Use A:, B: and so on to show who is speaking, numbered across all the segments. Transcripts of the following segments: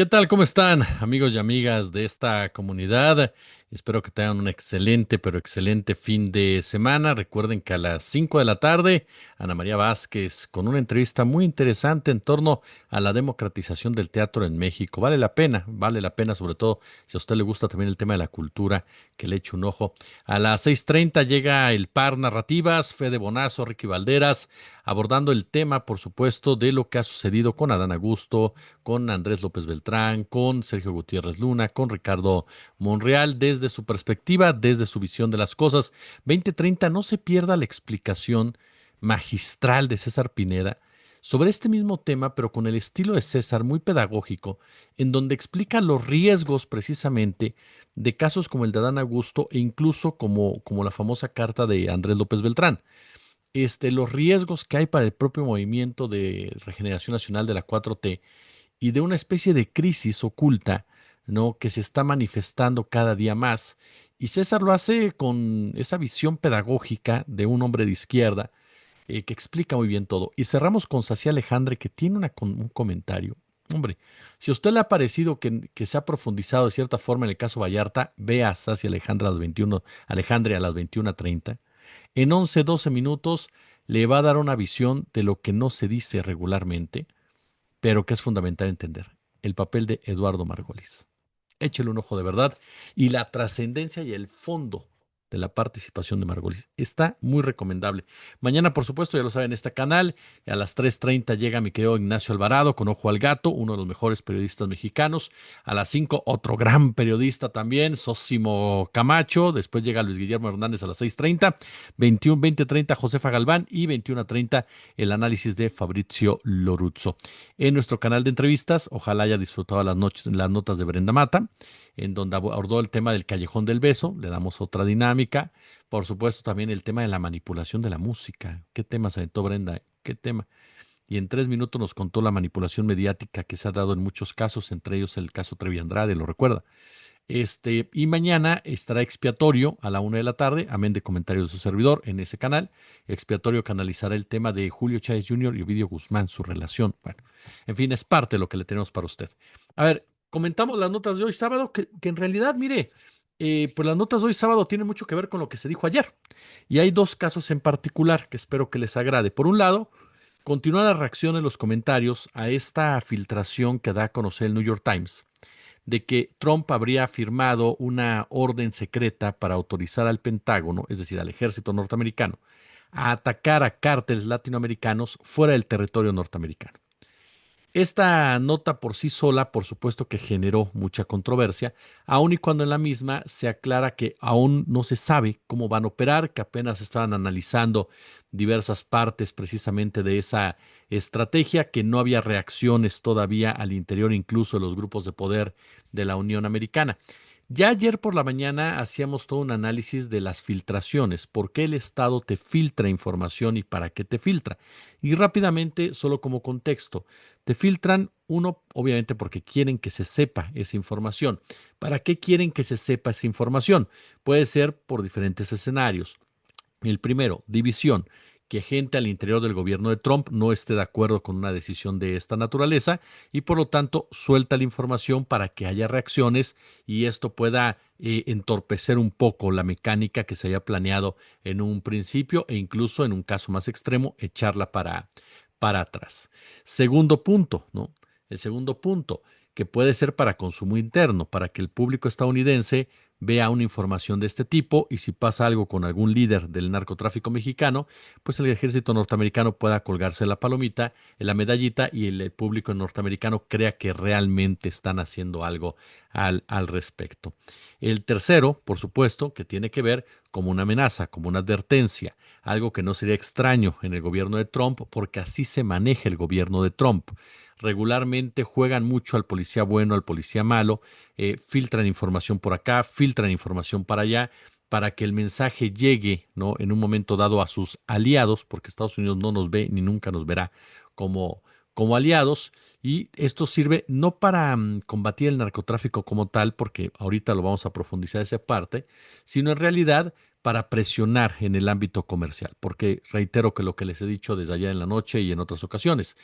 A: ¿Qué tal? ¿Cómo están, amigos y amigas de esta comunidad? Espero que tengan un excelente, pero excelente fin de semana. Recuerden que a las 5 de la tarde, Ana María Vázquez, con una entrevista muy interesante en torno a la democratización del teatro en México. Vale la pena, sobre todo si a usted le gusta también el tema de la cultura, que le eche un ojo. A las 6:30 llega el par Narrativas, Fede Bonazo, Ricky Valderas, abordando el tema, por supuesto, de lo que ha sucedido con Adán Augusto, con Andrés López Beltrán, con Sergio Gutiérrez Luna, con Ricardo Monreal, desde su perspectiva, desde su visión de las cosas. 2030, no se pierda la explicación magistral de César Pineda sobre este mismo tema, pero con el estilo de César muy pedagógico, en donde explica los riesgos precisamente de casos como el de Adán Augusto e incluso como la famosa carta de Andrés López Beltrán. Los riesgos que hay para el propio movimiento de regeneración nacional de la 4T y de una especie de crisis oculta, ¿no? Que se está manifestando cada día más. Y César lo hace con esa visión pedagógica de un hombre de izquierda que explica muy bien todo. Y cerramos con Sací Alejandre, que tiene un comentario. Hombre, si a usted le ha parecido que se ha profundizado de cierta forma en el caso Vallarta, vea a Sací Alejandre a las 21, Alejandre a las 21:30. En 11, 12 minutos le va a dar una visión de lo que no se dice regularmente, pero que es fundamental entender, el papel de Eduardo Margolis. Échele un ojo de verdad y la trascendencia y el fondo de la participación de Margolis. Está muy recomendable. Mañana, por supuesto, ya lo saben, en este canal, a las 3:30 llega mi querido Ignacio Alvarado con Ojo al Gato, uno de los mejores periodistas mexicanos. A las 5 otro gran periodista también, Sósimo Camacho. Después llega Luis Guillermo Hernández a las 6:30, 21, 20:30 Josefa Galván y 21:30 el análisis de Fabrizio Loruzzo. En nuestro canal de entrevistas, ojalá haya disfrutado las notas de Brenda Mata, en donde abordó el tema del Callejón del Beso, le damos otra dinámica. Por supuesto, también el tema de la manipulación de la música. ¿Qué tema se aventó Brenda? ¿Qué tema? Y en 3 minutos nos contó la manipulación mediática que se ha dado en muchos casos, entre ellos el caso Trevi Andrade, lo recuerda. Y mañana estará Expiatorio a la 1 de la tarde, amén de comentarios de su servidor en ese canal. Expiatorio canalizará el tema de Julio Chávez Jr. y Ovidio Guzmán, su relación. Bueno, en fin, es parte de lo que le tenemos para usted. A ver, comentamos las notas de hoy sábado, que en realidad, mire, pues las notas de hoy sábado tienen mucho que ver con lo que se dijo ayer. Y hay dos casos en particular que espero que les agrade. Por un lado, continúa la reacción en los comentarios a esta filtración que da a conocer el New York Times de que Trump habría firmado una orden secreta para autorizar al Pentágono, es decir, al ejército norteamericano, a atacar a cárteles latinoamericanos fuera del territorio norteamericano. Esta nota por sí sola, por supuesto que generó mucha controversia, aun y cuando en la misma se aclara que aún no se sabe cómo van a operar, que apenas estaban analizando diversas partes precisamente de esa estrategia, que no había reacciones todavía al interior incluso de los grupos de poder de la Unión Americana. Ya ayer por la mañana hacíamos todo un análisis de las filtraciones, por qué el Estado te filtra información y para qué te filtra. Y rápidamente, solo como contexto, te filtran, uno, obviamente porque quieren que se sepa esa información. ¿Para qué quieren que se sepa esa información? Puede ser por diferentes escenarios. El primero, división, que gente al interior del gobierno de Trump no esté de acuerdo con una decisión de esta naturaleza y por lo tanto suelta la información para que haya reacciones y esto pueda entorpecer un poco la mecánica que se había planeado en un principio e incluso en un caso más extremo echarla para atrás. Segundo punto, ¿no? El segundo punto, que puede ser para consumo interno, para que el público estadounidense vea una información de este tipo y si pasa algo con algún líder del narcotráfico mexicano, pues el ejército norteamericano pueda colgarse la palomita, la medallita y el público norteamericano crea que realmente están haciendo algo al respecto. El tercero, por supuesto, que tiene que ver como una amenaza, como una advertencia, algo que no sería extraño en el gobierno de Trump porque así se maneja el gobierno de Trump. Regularmente juegan mucho al policía bueno, al policía malo, filtran información por acá, filtran información para allá, para que el mensaje llegue, ¿no? En un momento dado a sus aliados, porque Estados Unidos no nos ve ni nunca nos verá como, como aliados, y esto sirve no para combatir el narcotráfico como tal, porque ahorita lo vamos a profundizar esa parte, sino en realidad para presionar en el ámbito comercial, porque reitero que lo que les he dicho desde allá en la noche y en otras ocasiones,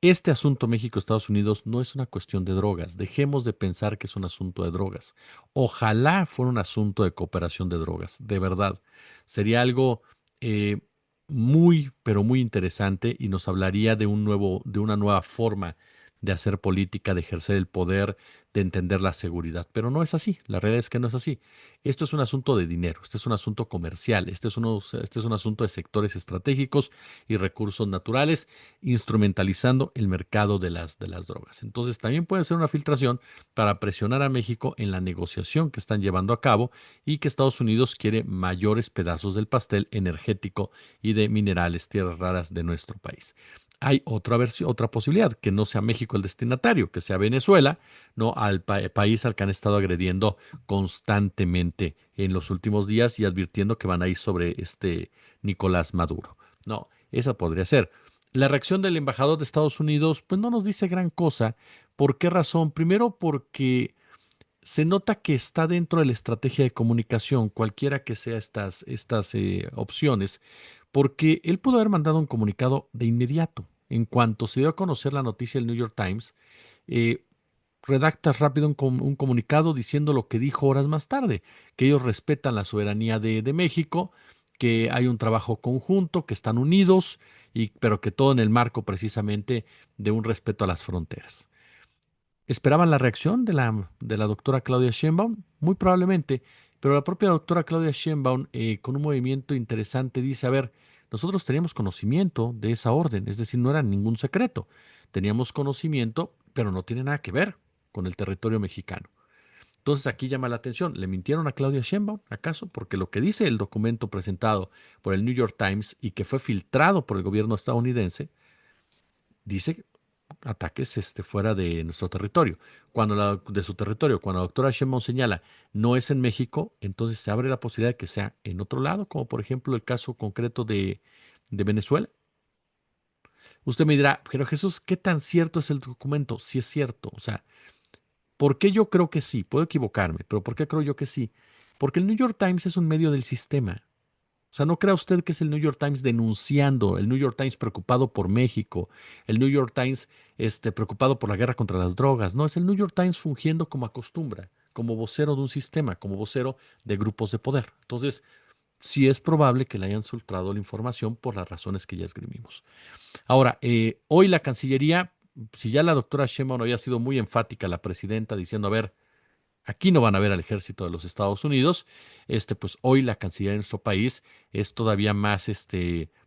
A: Este asunto México-Estados Unidos no es una cuestión de drogas. Dejemos de pensar que es un asunto de drogas. Ojalá fuera un asunto de cooperación de drogas, de verdad. Sería algo eh, muy, pero muy interesante y nos hablaría de una nueva forma de hacer política, de ejercer el poder, de entender la seguridad. Pero no es así. La realidad es que no es así. Esto es un asunto de dinero, este es un asunto comercial, este es un asunto de sectores estratégicos y recursos naturales instrumentalizando el mercado de las drogas. Entonces también puede ser una filtración para presionar a México en la negociación que están llevando a cabo y que Estados Unidos quiere mayores pedazos del pastel energético y de minerales, tierras raras de nuestro país. Hay otra versión, otra posibilidad, que no sea México el destinatario, que sea Venezuela, no al país al que han estado agrediendo constantemente en los últimos días y advirtiendo que van a ir sobre este Nicolás Maduro. No, esa podría ser. La reacción del embajador de Estados Unidos, pues no nos dice gran cosa. ¿Por qué razón? Primero porque se nota que está dentro de la estrategia de comunicación, cualquiera que sea estas opciones, porque él pudo haber mandado un comunicado de inmediato. En cuanto se dio a conocer la noticia del New York Times, eh, redacta rápido un comunicado diciendo lo que dijo horas más tarde, que ellos respetan la soberanía de México, que hay un trabajo conjunto, que están unidos, pero que todo en el marco precisamente de un respeto a las fronteras. ¿Esperaban la reacción de la doctora Claudia Sheinbaum? Muy probablemente, pero la propia doctora Claudia Sheinbaum, con un movimiento interesante, dice, a ver, nosotros teníamos conocimiento de esa orden, es decir, no era ningún secreto. Teníamos conocimiento, pero no tiene nada que ver con el territorio mexicano. Entonces aquí llama la atención, ¿le mintieron a Claudia Sheinbaum, acaso? Porque lo que dice el documento presentado por el New York Times y que fue filtrado por el gobierno estadounidense, dice ataques fuera de nuestro territorio. De su territorio, cuando la doctora Sheinbaum señala no es en México, entonces se abre la posibilidad de que sea en otro lado, como por ejemplo el caso concreto de Venezuela. Usted me dirá, pero Jesús, ¿qué tan cierto es el documento? Sí es cierto. O sea, ¿por qué yo creo que sí? Puedo equivocarme, pero ¿por qué creo yo que sí? Porque el New York Times es un medio del sistema. O sea, no crea usted que es el New York Times denunciando, el New York Times preocupado por México, el New York Times preocupado por la guerra contra las drogas. No, es el New York Times fungiendo como acostumbra, como vocero de un sistema, como vocero de grupos de poder. Entonces, sí es probable que le hayan filtrado la información por las razones que ya esgrimimos. Ahora, hoy la Cancillería, si ya la doctora Sheinbaum había sido muy enfática, la presidenta, diciendo, a ver, aquí no van a ver al ejército de los Estados Unidos. Pues hoy la Cancillería de nuestro país es todavía más,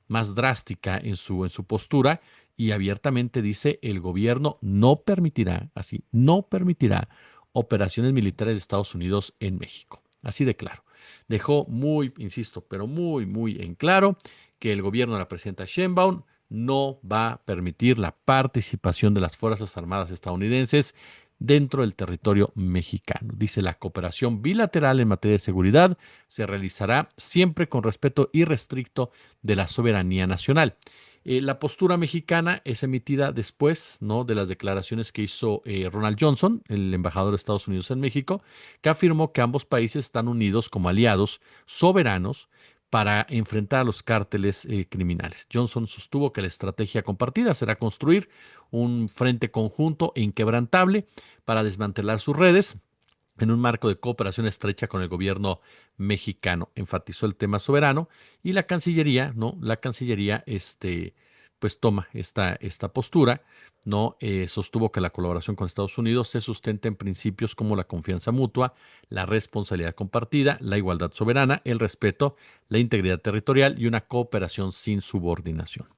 A: más drástica en su postura y abiertamente dice el gobierno no permitirá, así, no permitirá operaciones militares de Estados Unidos en México. Así de claro. Dejó muy, insisto, pero muy, muy en claro que el gobierno de la presidenta Sheinbaum no va a permitir la participación de las Fuerzas Armadas estadounidenses dentro del territorio mexicano. Dice, la cooperación bilateral en materia de seguridad se realizará siempre con respeto irrestricto de la soberanía nacional. La postura mexicana es emitida después, ¿no?, de las declaraciones que hizo Ronald Johnson, el embajador de Estados Unidos en México, que afirmó que ambos países están unidos como aliados soberanos para enfrentar a los cárteles criminales. Johnson sostuvo que la estrategia compartida será construir un frente conjunto e inquebrantable para desmantelar sus redes en un marco de cooperación estrecha con el gobierno mexicano. Enfatizó el tema soberano y la Cancillería, ¿no? La Cancillería, pues toma esta postura, ¿no? Sostuvo que la colaboración con Estados Unidos se sustenta en principios como la confianza mutua, la responsabilidad compartida, la igualdad soberana, el respeto, la integridad territorial y una cooperación sin subordinación.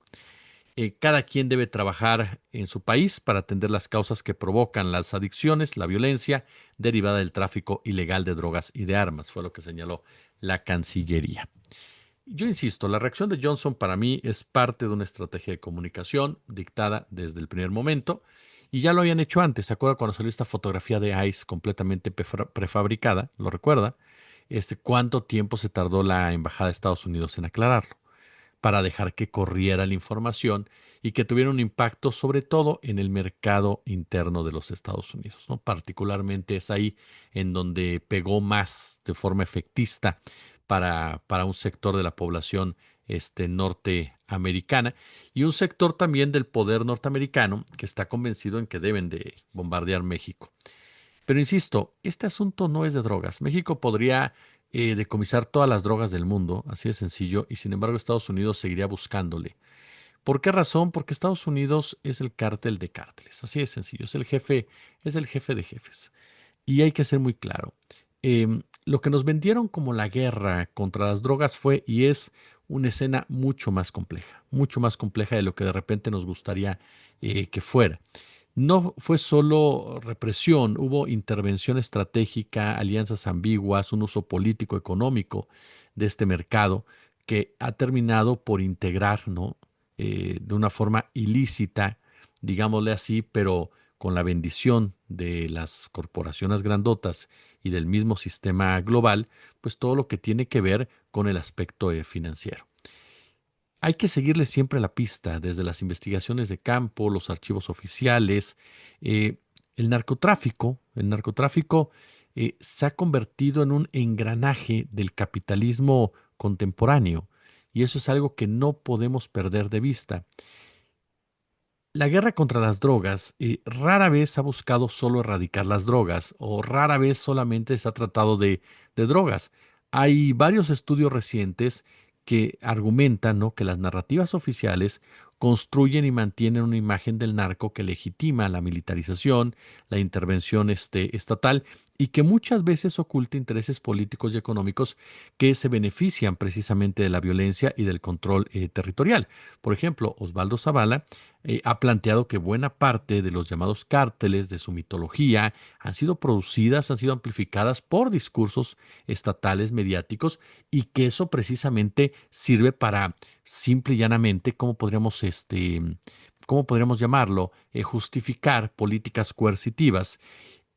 A: Cada quien debe trabajar en su país para atender las causas que provocan las adicciones, la violencia derivada del tráfico ilegal de drogas y de armas, fue lo que señaló la Cancillería. Yo insisto, la reacción de Johnson para mí es parte de una estrategia de comunicación dictada desde el primer momento y ya lo habían hecho antes. ¿Se acuerda cuando salió esta fotografía de ICE completamente prefabricada? ¿Lo recuerda? ¿Cuánto tiempo se tardó la Embajada de Estados Unidos en aclararlo, para dejar que corriera la información y que tuviera un impacto sobre todo en el mercado interno de los Estados Unidos, ¿no? Particularmente es ahí en donde pegó más de forma efectista para un sector de la población americana y un sector también del poder norteamericano que está convencido en que deben de bombardear México. Pero insisto, este asunto no es de drogas. México podría decomisar todas las drogas del mundo, así de sencillo, y sin embargo Estados Unidos seguiría buscándole. ¿Por qué razón? Porque Estados Unidos es el cártel de cárteles, así de sencillo, es el jefe de jefes. Y hay que ser muy claro. Lo que nos vendieron como la guerra contra las drogas fue y es una escena mucho más compleja de lo que de repente nos gustaría que fuera. No fue solo represión, hubo intervención estratégica, alianzas ambiguas, un uso político, económico de este mercado que ha terminado por integrar, ¿no? De una forma ilícita, digámosle así, pero con la bendición de las corporaciones grandotas y del mismo sistema global, pues todo lo que tiene que ver con el aspecto financiero. Hay que seguirle siempre la pista, desde las investigaciones de campo, los archivos oficiales. eh, el narcotráfico se ha convertido en un engranaje del capitalismo contemporáneo y eso es algo que no podemos perder de vista. La guerra contra las drogas rara vez ha buscado solo erradicar las drogas o rara vez solamente se ha tratado de drogas. Hay varios estudios recientes que argumentan, ¿no?, que las narrativas oficiales construyen y mantienen una imagen del narco que legitima la militarización, la intervención estatal y que muchas veces oculta intereses políticos y económicos que se benefician precisamente de la violencia y del control territorial. Por ejemplo, Osvaldo Zavala ha planteado que buena parte de los llamados cárteles de su mitología han sido producidas, han sido amplificadas por discursos estatales mediáticos y que eso precisamente sirve para simple y llanamente, ¿cómo podríamos llamarlo? Justificar políticas coercitivas.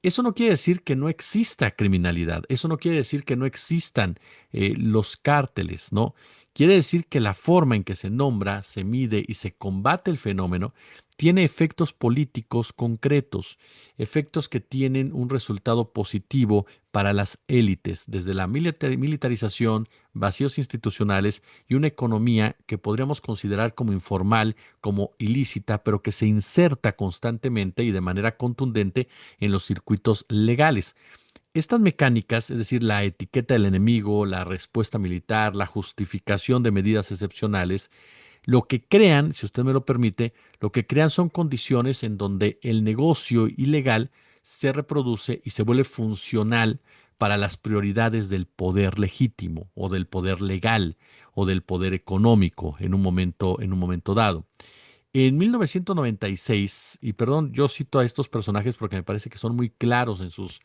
A: Eso no quiere decir que no exista criminalidad, eso no quiere decir que no existan los cárteles, ¿no? Quiere decir que la forma en que se nombra, se mide y se combate el fenómeno tiene efectos políticos concretos, efectos que tienen un resultado positivo para las élites, desde la militarización, vacíos institucionales y una economía que podríamos considerar como informal, como ilícita, pero que se inserta constantemente y de manera contundente en los circuitos legales. Estas mecánicas, es decir, la etiqueta del enemigo, la respuesta militar, la justificación de medidas excepcionales, lo que crean, si usted me lo permite, lo que crean son condiciones en donde el negocio ilegal se reproduce y se vuelve funcional para las prioridades del poder legítimo o del poder legal o del poder económico en un momento dado. En 1996, y perdón, yo cito a estos personajes porque me parece que son muy claros en sus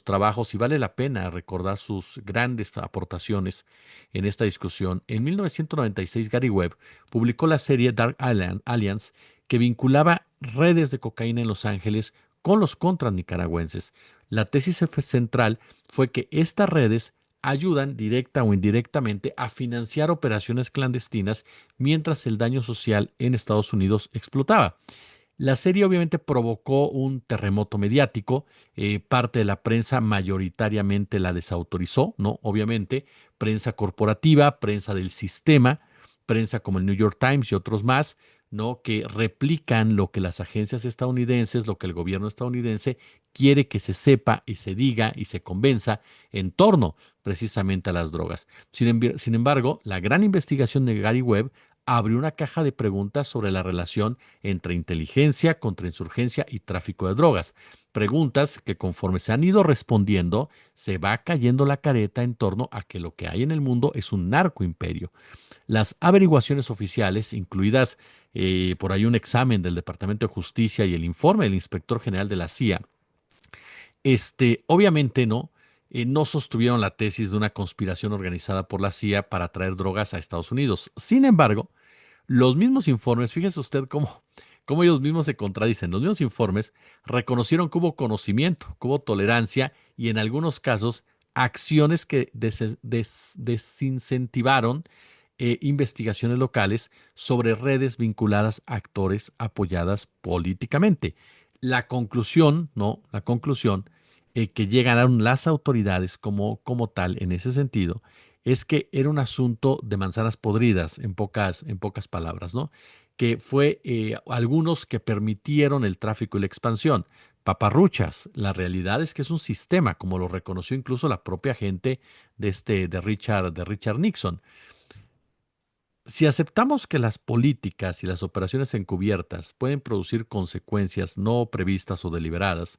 A: trabajos y vale la pena recordar sus grandes aportaciones en esta discusión. En 1996, Gary Webb publicó la serie Alliance que vinculaba redes de cocaína en Los Ángeles con los contras nicaragüenses. La tesis central fue que estas redes ayudan directa o indirectamente a financiar operaciones clandestinas mientras el daño social en Estados Unidos explotaba. La serie obviamente provocó un terremoto mediático, parte de la prensa mayoritariamente la desautorizó, ¿no? Obviamente, prensa corporativa, prensa del sistema, prensa como el New York Times y otros más, ¿no?, que replican lo que las agencias estadounidenses, lo que el gobierno estadounidense quiere que se sepa y se diga y se convenza en torno precisamente a las drogas. Sin embargo, la gran investigación de Gary Webb abrió una caja de preguntas sobre la relación entre inteligencia, contrainsurgencia y tráfico de drogas. Preguntas que conforme se han ido respondiendo, se va cayendo la careta en torno a que lo que hay en el mundo es un narcoimperio. Las averiguaciones oficiales, incluidas por ahí un examen del Departamento de Justicia y el informe del inspector general de la CIA, obviamente no sostuvieron la tesis de una conspiración organizada por la CIA para traer drogas a Estados Unidos. Sin embargo, los mismos informes, fíjese usted cómo ellos mismos se contradicen, los mismos informes reconocieron que hubo conocimiento, que hubo tolerancia y en algunos casos acciones que desincentivaron investigaciones locales sobre redes vinculadas a actores apoyadas políticamente. La conclusión, ¿no? La conclusión que llegaron las autoridades como tal en ese sentido es que era un asunto de manzanas podridas, en pocas palabras, ¿no? Que fue algunos que permitieron el tráfico y la expansión. Paparruchas, la realidad es que es un sistema, como lo reconoció incluso la propia gente de Richard Nixon. Si aceptamos que las políticas y las operaciones encubiertas pueden producir consecuencias no previstas o deliberadas,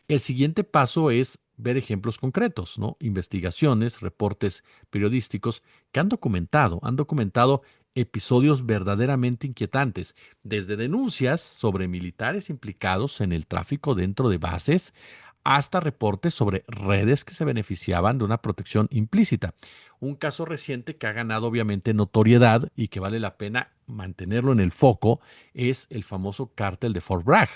A: el siguiente paso es ver ejemplos concretos, ¿no? Investigaciones, reportes periodísticos que han documentado episodios verdaderamente inquietantes, desde denuncias sobre militares implicados en el tráfico dentro de bases hasta reportes sobre redes que se beneficiaban de una protección implícita. Un caso reciente que ha ganado obviamente notoriedad y que vale la pena mantenerlo en el foco es el famoso cártel de Fort Bragg,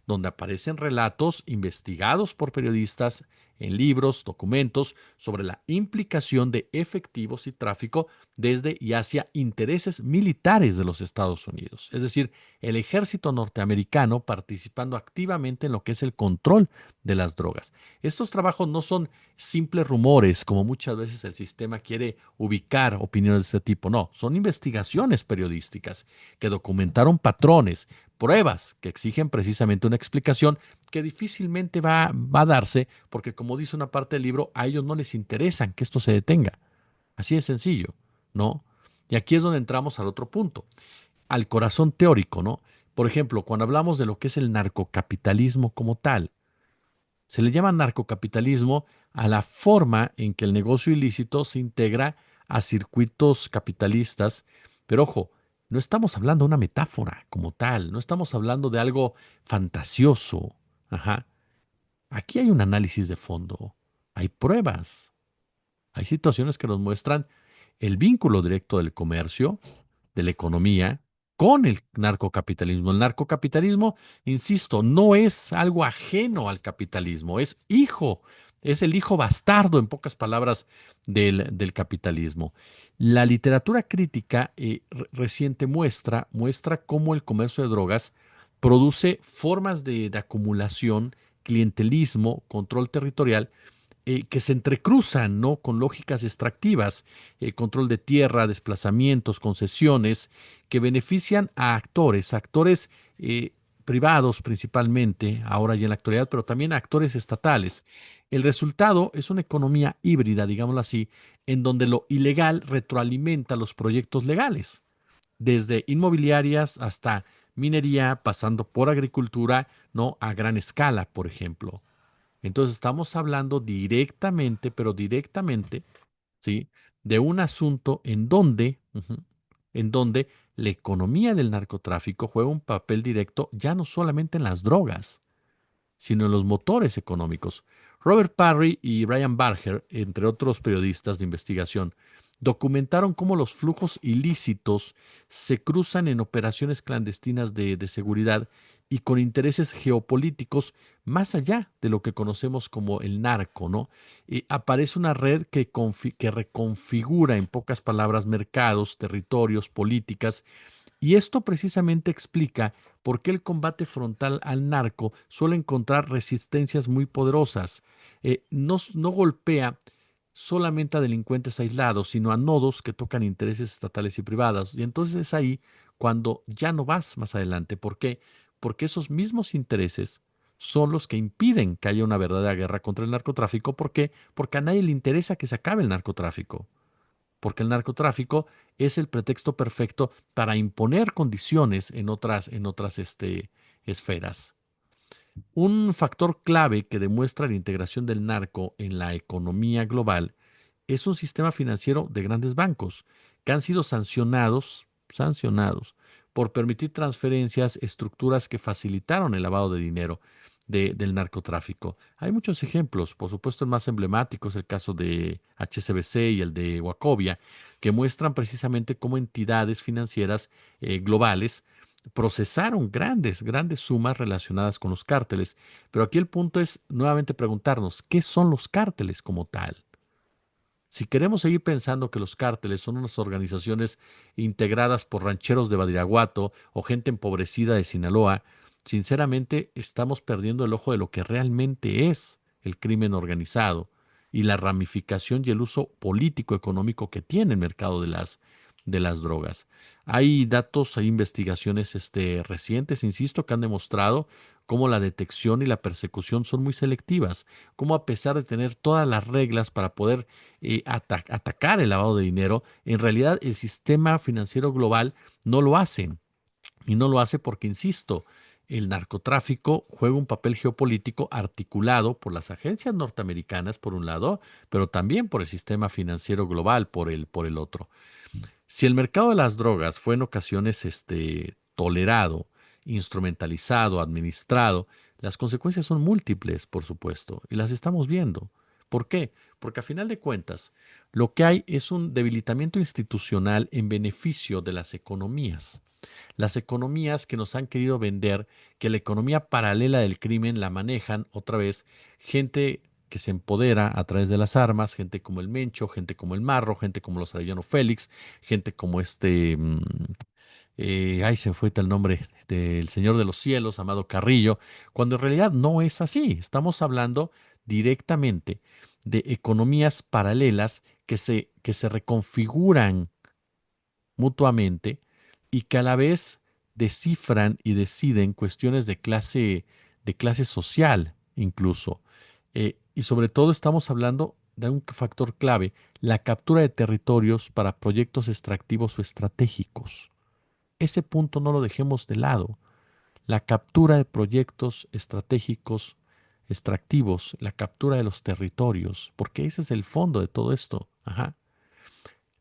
A: donde aparecen relatos investigados por periodistas en libros, documentos sobre la implicación de efectivos y tráfico desde y hacia intereses militares de los Estados Unidos. Es decir, el ejército norteamericano participando activamente en lo que es el control de las drogas. Estos trabajos no son simples rumores, como muchas veces el sistema quiere ubicar opiniones de este tipo. No, son investigaciones periodísticas que documentaron patrones, pruebas que exigen precisamente una explicación que difícilmente va a darse porque, como dice una parte del libro, a ellos no les interesa que esto se detenga. Así de sencillo, ¿no? Y aquí es donde entramos al otro punto, al corazón teórico, ¿no? Por ejemplo, cuando hablamos de lo que es el narcocapitalismo como tal, se le llama narcocapitalismo a la forma en que el negocio ilícito se integra a circuitos capitalistas, pero ojo, no estamos hablando de una metáfora como tal, no estamos hablando de algo fantasioso. Ajá. Aquí hay un análisis de fondo, hay pruebas, hay situaciones que nos muestran el vínculo directo del comercio, de la economía, con el narcocapitalismo. El narcocapitalismo, insisto, no es algo ajeno al capitalismo, es el hijo bastardo, en pocas palabras, del capitalismo. La literatura crítica reciente muestra cómo el comercio de drogas produce formas de acumulación, clientelismo, control territorial que se entrecruzan, ¿no? Con lógicas extractivas, control de tierra, desplazamientos, concesiones, que benefician a actores eh, privados principalmente, ahora y en la actualidad, pero también a actores estatales. El resultado es una economía híbrida, digámoslo así, en donde lo ilegal retroalimenta los proyectos legales, desde inmobiliarias hasta minería, pasando por agricultura, ¿no? A gran escala, por ejemplo. Entonces estamos hablando directamente, pero directamente, ¿sí? De un asunto en donde la economía del narcotráfico juega un papel directo ya no solamente en las drogas, sino en los motores económicos. Robert Parry y Brian Barger, entre otros periodistas de investigación, documentaron cómo los flujos ilícitos se cruzan en operaciones clandestinas de seguridad y con intereses geopolíticos más allá de lo que conocemos como el narco, ¿no? Y aparece una red que reconfigura, en pocas palabras, mercados, territorios, políticas, y esto precisamente explica por qué el combate frontal al narco suele encontrar resistencias muy poderosas. No golpea solamente a delincuentes aislados, sino a nodos que tocan intereses estatales y privados. Y entonces es ahí cuando ya no vas más adelante. ¿Por qué? Porque esos mismos intereses son los que impiden que haya una verdadera guerra contra el narcotráfico. ¿Por qué? Porque a nadie le interesa que se acabe el narcotráfico, porque el narcotráfico es el pretexto perfecto para imponer condiciones en otras esferas. Un factor clave que demuestra la integración del narco en la economía global es un sistema financiero de grandes bancos que han sido sancionados por permitir transferencias, estructuras que facilitaron el lavado de dinero del narcotráfico. Hay muchos ejemplos, por supuesto el más emblemático es el caso de HSBC y el de Wachovia, que muestran precisamente cómo entidades financieras globales procesaron grandes sumas relacionadas con los cárteles. Pero aquí el punto es nuevamente preguntarnos, ¿qué son los cárteles como tal? Si queremos seguir pensando que los cárteles son unas organizaciones integradas por rancheros de Badiraguato o gente empobrecida de Sinaloa, sinceramente estamos perdiendo el ojo de lo que realmente es el crimen organizado y la ramificación y el uso político económico que tiene el mercado de las drogas. Hay datos, hay investigaciones recientes, insisto, que han demostrado cómo la detección y la persecución son muy selectivas, cómo a pesar de tener todas las reglas para poder atacar el lavado de dinero, en realidad el sistema financiero global no lo hace. Y no lo hace porque, insisto, el narcotráfico juega un papel geopolítico articulado por las agencias norteamericanas, por un lado, pero también por el sistema financiero global, por el otro. Si el mercado de las drogas fue en ocasiones tolerado, instrumentalizado, administrado, las consecuencias son múltiples, por supuesto, y las estamos viendo. ¿Por qué? Porque a final de cuentas, lo que hay es un debilitamiento institucional en beneficio de las economías que nos han querido vender, que la economía paralela del crimen la manejan otra vez gente que se empodera a través de las armas, gente como el Mencho, gente como el Marro, gente como los Arellano Félix, gente como ay, se me fue el nombre del Señor de los Cielos, Amado Carrillo, cuando en realidad no es así. Estamos hablando directamente de economías paralelas que se reconfiguran mutuamente y que a la vez descifran y deciden cuestiones de clase social incluso. Y sobre todo estamos hablando de un factor clave, la captura de territorios para proyectos extractivos o estratégicos. Ese punto no lo dejemos de lado. La captura de proyectos estratégicos, extractivos, la captura de los territorios, porque ese es el fondo de todo esto. Ajá.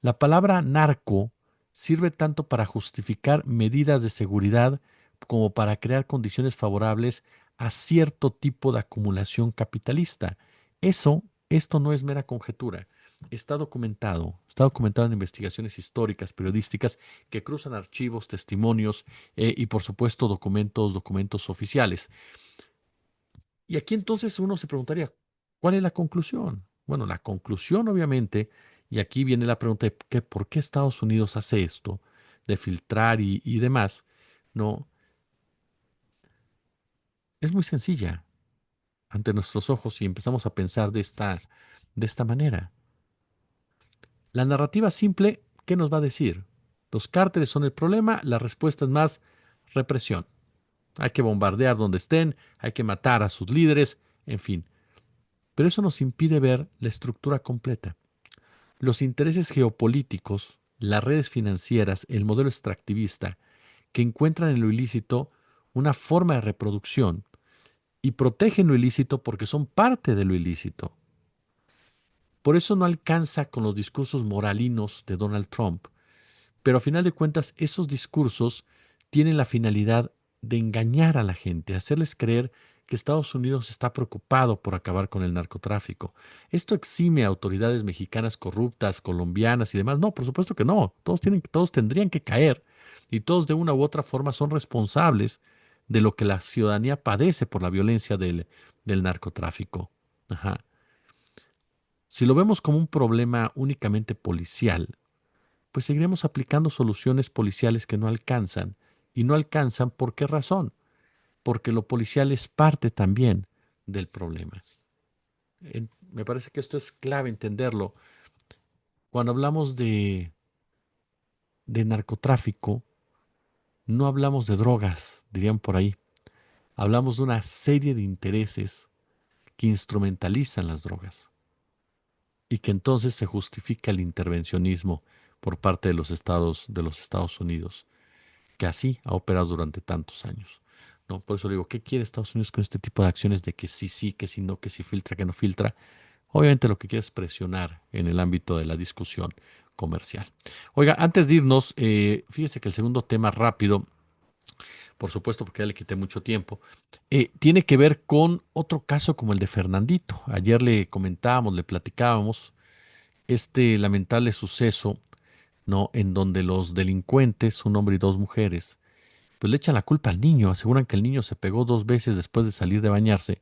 A: La palabra narco sirve tanto para justificar medidas de seguridad como para crear condiciones favorables a cierto tipo de acumulación capitalista. Esto no es mera conjetura. Está documentado en investigaciones históricas, periodísticas, que cruzan archivos, testimonios y, por supuesto, documentos oficiales. Y aquí entonces uno se preguntaría, ¿cuál es la conclusión? Bueno, la conclusión obviamente, y aquí viene la pregunta de por qué Estados Unidos hace esto, de filtrar y demás, no, es muy sencilla ante nuestros ojos y empezamos a pensar de esta manera. La narrativa simple, ¿qué nos va a decir? Los cárteles son el problema, la respuesta es más represión. Hay que bombardear donde estén, hay que matar a sus líderes, en fin. Pero eso nos impide ver la estructura completa. Los intereses geopolíticos, las redes financieras, el modelo extractivista, que encuentran en lo ilícito una forma de reproducción y protegen lo ilícito porque son parte de lo ilícito. Por eso no alcanza con los discursos moralinos de Donald Trump, pero a final de cuentas esos discursos tienen la finalidad de engañar a la gente, hacerles creer que Estados Unidos está preocupado por acabar con el narcotráfico. ¿Esto exime a autoridades mexicanas corruptas, colombianas y demás? No, por supuesto que no. Todos tendrían que caer y todos de una u otra forma son responsables de lo que la ciudadanía padece por la violencia del narcotráfico. Ajá. Si lo vemos como un problema únicamente policial, pues seguiremos aplicando soluciones policiales que no alcanzan. ¿Y no alcanzan por qué razón? Porque lo policial es parte también del problema. Me parece que esto es clave entenderlo. Cuando hablamos de narcotráfico, no hablamos de drogas, dirían por ahí. Hablamos de una serie de intereses que instrumentalizan las drogas y que entonces se justifica el intervencionismo por parte de los Estados Unidos, que así ha operado durante tantos años. ¿No? Por eso digo, ¿qué quiere Estados Unidos con este tipo de acciones de que sí, sí, que sí, no, que sí filtra, que no filtra? Obviamente lo que quiere es presionar en el ámbito de la discusión comercial. Oiga, antes de irnos, fíjese que el segundo tema rápido, por supuesto porque ya le quité mucho tiempo, tiene que ver con otro caso como el de Fernandito. Ayer le comentábamos, le platicábamos este lamentable suceso, ¿no? En donde los delincuentes, un hombre y dos mujeres, pues le echan la culpa al niño, aseguran que el niño se pegó dos veces después de salir de bañarse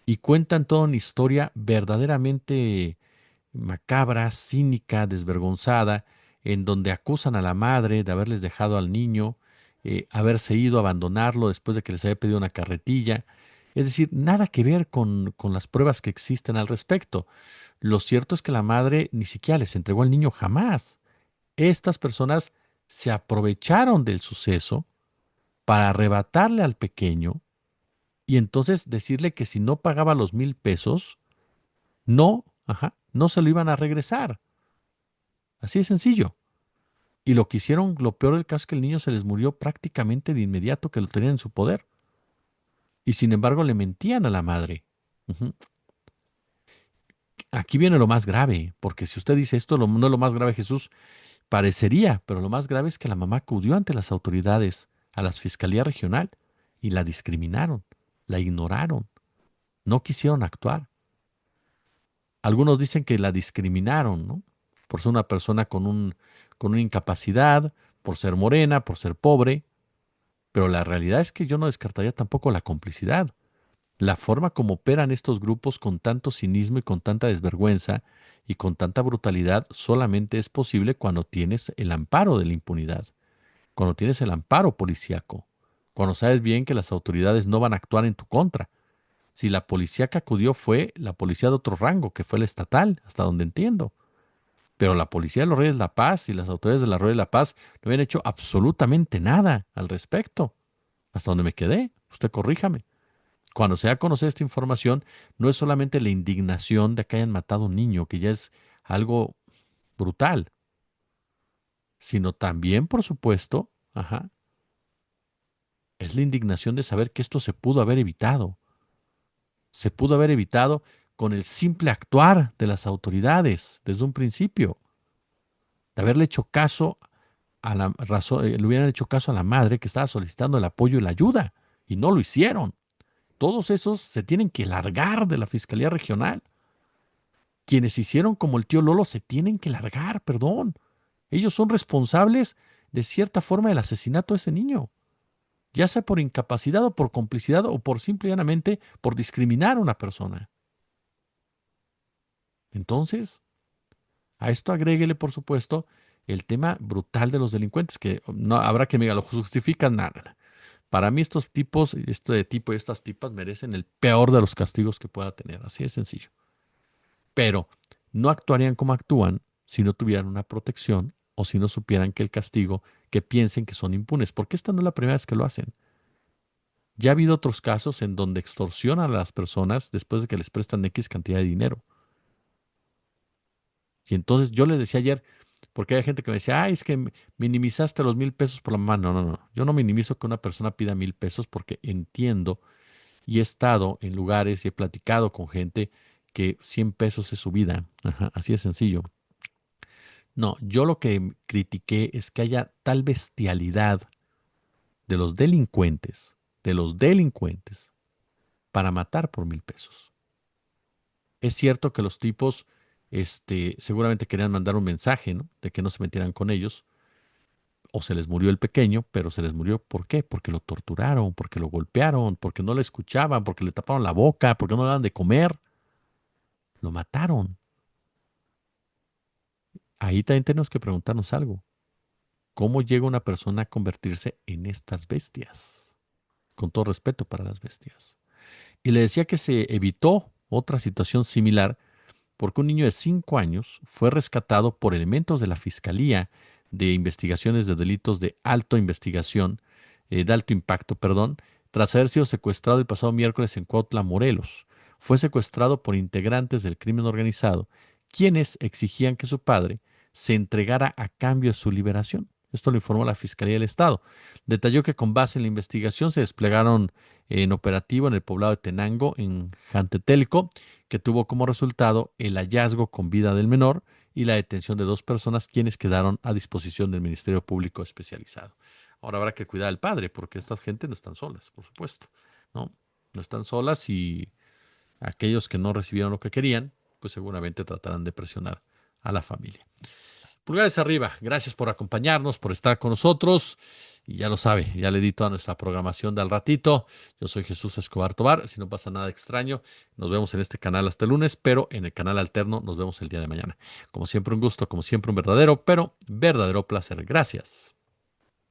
A: y cuentan toda una historia verdaderamente macabra, cínica, desvergonzada, en donde acusan a la madre de haberles dejado al niño, haberse ido a abandonarlo después de que les había pedido una carretilla. Es decir, nada que ver con las pruebas que existen al respecto. Lo cierto es que la madre ni siquiera les entregó al niño jamás. Estas personas se aprovecharon del suceso para arrebatarle al pequeño y entonces decirle que si no pagaba los 1,000 pesos, no se lo iban a regresar. Así de sencillo. Y lo que hicieron, lo peor del caso es que el niño se les murió prácticamente de inmediato que lo tenían en su poder. Y sin embargo le mentían a la madre. Ujú. Aquí viene lo más grave, porque si usted dice esto no es lo más grave, Jesús, parecería, pero lo más grave es que la mamá acudió ante las autoridades, a la Fiscalía Regional, y la discriminaron, la ignoraron, no quisieron actuar. Algunos dicen que la discriminaron, ¿no? Por ser una persona con una incapacidad, por ser morena, por ser pobre, pero la realidad es que yo no descartaría tampoco la complicidad. La forma como operan estos grupos con tanto cinismo y con tanta desvergüenza y con tanta brutalidad solamente es posible cuando tienes el amparo de la impunidad, cuando tienes el amparo policíaco, cuando sabes bien que las autoridades no van a actuar en tu contra. Si la policía que acudió fue la policía de otro rango, que fue la estatal, hasta donde entiendo. Pero la policía de los Reyes de la Paz y las autoridades de la Reyes de la Paz no habían hecho absolutamente nada al respecto. Hasta donde me quedé. Usted corríjame. Cuando se da a conocer esta información, no es solamente la indignación de que hayan matado a un niño, que ya es algo brutal, sino también, por supuesto, es la indignación de saber que esto se pudo haber evitado. Se pudo haber evitado con el simple actuar de las autoridades desde un principio, de haberle hecho caso a la razón, le hubieran hecho caso a la madre que estaba solicitando el apoyo y la ayuda, y no lo hicieron. Todos esos se tienen que largar de la Fiscalía Regional. Quienes hicieron como el tío Lolo se tienen que largar, perdón. Ellos son responsables de cierta forma del asesinato de ese niño, ya sea por incapacidad o por complicidad o por simple y llanamente por discriminar a una persona. Entonces, a esto agréguele, por supuesto, el tema brutal de los delincuentes, que no habrá que me diga, lo justifican nada. Para mí estos tipos, este tipo y estas tipas merecen el peor de los castigos que pueda tener, así de sencillo. Pero no actuarían como actúan si no tuvieran una protección o si no supieran que el castigo, que piensen que son impunes, porque esta no es la primera vez que lo hacen. Ya ha habido otros casos en donde extorsionan a las personas después de que les prestan X cantidad de dinero. Y entonces yo le decía ayer, porque hay gente que me decía, ay, es que minimizaste los 1,000 pesos por la mamá. No, no, no. Yo no minimizo que una persona pida 1,000 pesos porque entiendo y he estado en lugares y he platicado con gente que 100 pesos es su vida. Ajá, así de sencillo. No, yo lo que critiqué es que haya tal bestialidad de los delincuentes, para matar por 1,000 pesos. Es cierto que los tipos, seguramente querían mandar un mensaje, ¿no? De que no se metieran con ellos, o se les murió el pequeño, pero se les murió, ¿por qué? Porque lo torturaron, porque lo golpearon, porque no le escuchaban, porque le taparon la boca, porque no le daban de comer, lo mataron. Ahí también tenemos que preguntarnos algo. ¿Cómo llega una persona a convertirse en estas bestias? Con todo respeto para las bestias. Y le decía que se evitó otra situación similar porque un niño de 5 años fue rescatado por elementos de la Fiscalía de Investigaciones de Delitos de Alto Investigación, de alto impacto, perdón, tras haber sido secuestrado el pasado miércoles en Cuautla, Morelos. Fue secuestrado por integrantes del crimen organizado, quienes exigían que su padre se entregara a cambio de su liberación. Esto lo informó la Fiscalía del Estado. Detalló que con base en la investigación se desplegaron en operativo en el poblado de Tenango, en Jantetelco, que tuvo como resultado el hallazgo con vida del menor y la detención de 2 personas quienes quedaron a disposición del Ministerio Público Especializado. Ahora habrá que cuidar al padre porque estas gente no están solas, por supuesto, ¿no? No están solas y aquellos que no recibieron lo que querían, pues seguramente tratarán de presionar a la familia. Pulgares arriba, gracias por acompañarnos, por estar con nosotros. Y ya lo sabe, ya le di toda nuestra programación de al ratito. Yo soy Jesús Escobar Tobar. Si no pasa nada extraño, nos vemos en este canal hasta el lunes, pero en el canal alterno nos vemos el día de mañana. Como siempre, un gusto, como siempre, un verdadero, pero verdadero placer. Gracias.